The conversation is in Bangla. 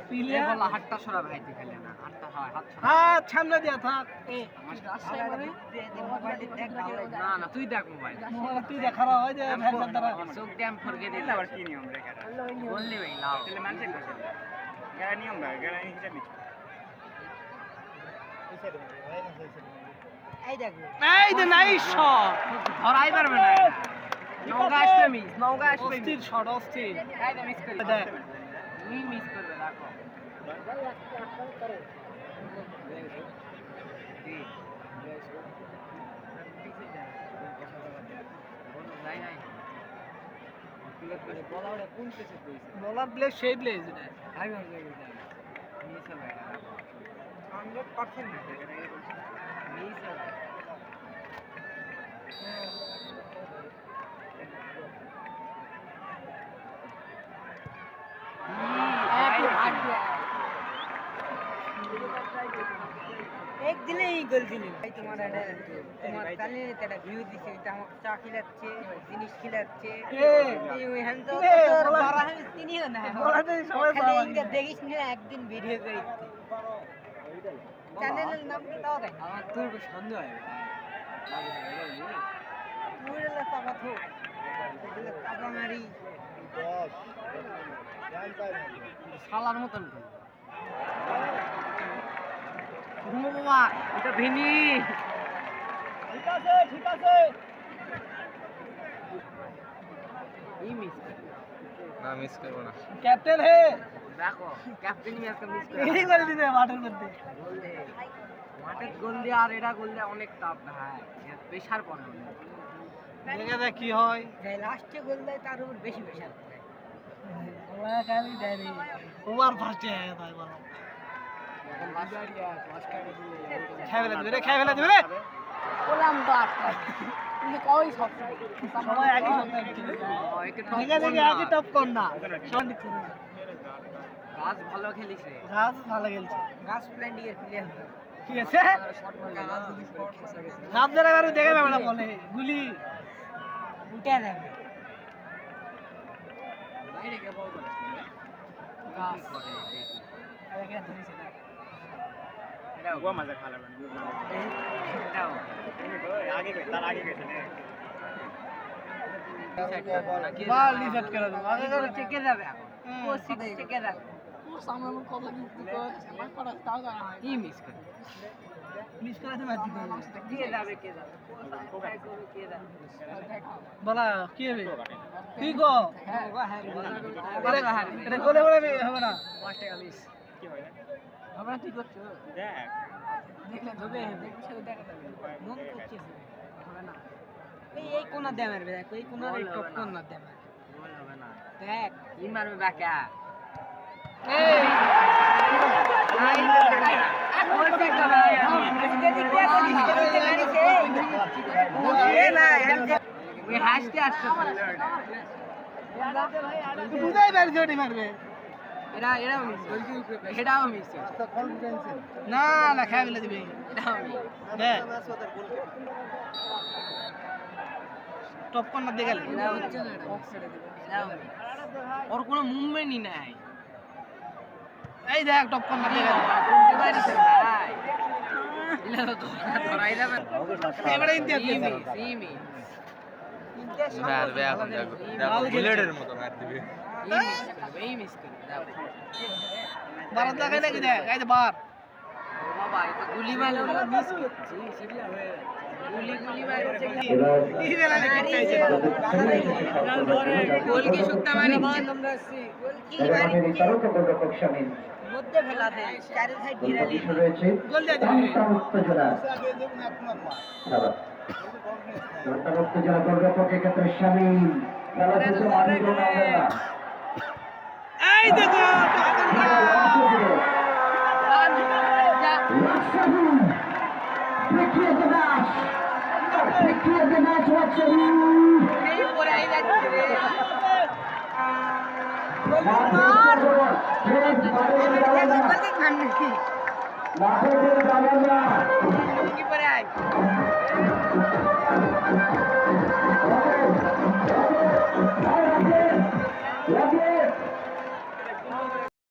পিলিয়া বলা হাতটা সরা ভাই দেখালে না হাতটা হয় হাত সরা হাত সামনে দিয়া থাক না না তুই দেখ মোবাইল তুই দেখারা হয় যে ফ্যান দ্বারা চোখ দিয়ে আমি ফরকে দিই আবার কি নিয়ম রে কাটা বললি ভাই লাও তাহলে মানছে কইছে গাড়ি নিয়ম ভাই গাড়ি হিসাব নিছ এই যে নাই শট ধরাই পারবে না নৌকা আসবে মিস নৌকা আসবে অস্থির শট অস্থির এই তো মিস করে দেখ তুই মিস করবে রাখো বলার প্লেস সেই প্লেস एक दिन ही गोल दिले भाई तुम्हारा तुम्हारा चलने तेरा व्यू दिखे हम चा खिलाচ্ছে জিনিস खिलाচ্ছে এই हम तो 12 हम তিনি না বলাতে সবাই খালি দেখিস না একদিন ভিডিও করে চ্যানেলের নাম কি দাও দেখ আমার তোর সন্দেহ হয় তুই লা টাকা থো টাকা মারি শালার মতন বাবা এটা ভিনি ঠিক আছে এই মিস না মিস করব না ক্যাপ্টেন হে দেখো ক্যাপ্টেন ম্যাচ মিস করে এই করে দিবে মাঠের মধ্যে গোল দে মাঠে গোল দিয়ে আর এটা গোল দিয়ে অনেক টাফ ভাই প্রেসার পড়ে দেখে দেখ কি হয় যে লাস্টে গোল দেয় তার উপর বেশি প্রেসার পড়ে ওরা খালি দেয়নি ওভার ফার্স্টে তাই বলো খেয়ে ফেলে দিবে রে খেয়ে ফেলে দিবে রে বললাম তো আটটা তুমি কই সব সবাই একই সপ্তাহে দেখে দেখে একই টপ কর না সবাই দিচ্ছে না গাছ ভালো খেলিছে গাছ ভালো খেলছে গাছ প্ল্যান্ডিং এর প্লেয়ার কি আছে গাছ ধরে আর দেখে পাবে না বলে গুলি উঠে যাবে বাইরে কে বল করে গাছ করে দেখে ধরেছে না এটাও গোয়া মজা খালা বান এটাও আগে কই তার আগে গেছে না বল রিসেট করে দাও আগে করে চেকে যাবে এখন ও সিক্স চেকে যাবে ওর সামনে আমি কত কিছু কর আমার করা তাও জানা হয় কি মিস করে মিস করে তো মারতে পারবে কে যাবে কে যাবে কে যাবে বলা কি হবে তুই গো আরে এটা গোলে গোলে হবে না 5 টাকা মিস কি হয় হবে না তুই করছো দেখ দেখলে হবে দেখলে দেখা যাবে মন করছে হবে না এই কোনা দে মারবে দেখ এই কোনা এই টপ কোনা দে মারবে গোল হবে না দেখ ই মারবে বাকা এই হাসতে আসছে বুঝাই পারছি ওটি মারবে এরাও মিস এটাও মিস না না খেয়ে ফেলে দিবে এটাও মিস দেখ টপ কর্নার দিয়ে গেলে এটা হচ্ছে না এটা অফসাইডে দিবে এটাও মিস ওর কোনো মুভমেন্টই নাই এই দেখ টপ কর্নার দিয়ে গেলে বলতে পারিস ভাই ইলা তো ধরাই যাবে এবারে ইন্ডিয়া মিস মিস মারবে এখন দেখো দেখো বুলেটের মতো মার দিবে এই মিস করে দাও বারো দেখাই নাকি দেখ এই যে বার বাবা এটা গুলি মারলে আমরা মিস করছি সেগুলা হয়ে গুলি গুলি মারছে কি বেলা নাকি চাইছে গোল কি সুত্তা মারি আমরা আসছি গোল কি মারি মধ্যে ফেলা দেয় চার সাইড গিরালি গোল দিয়ে দিবি এই দেখো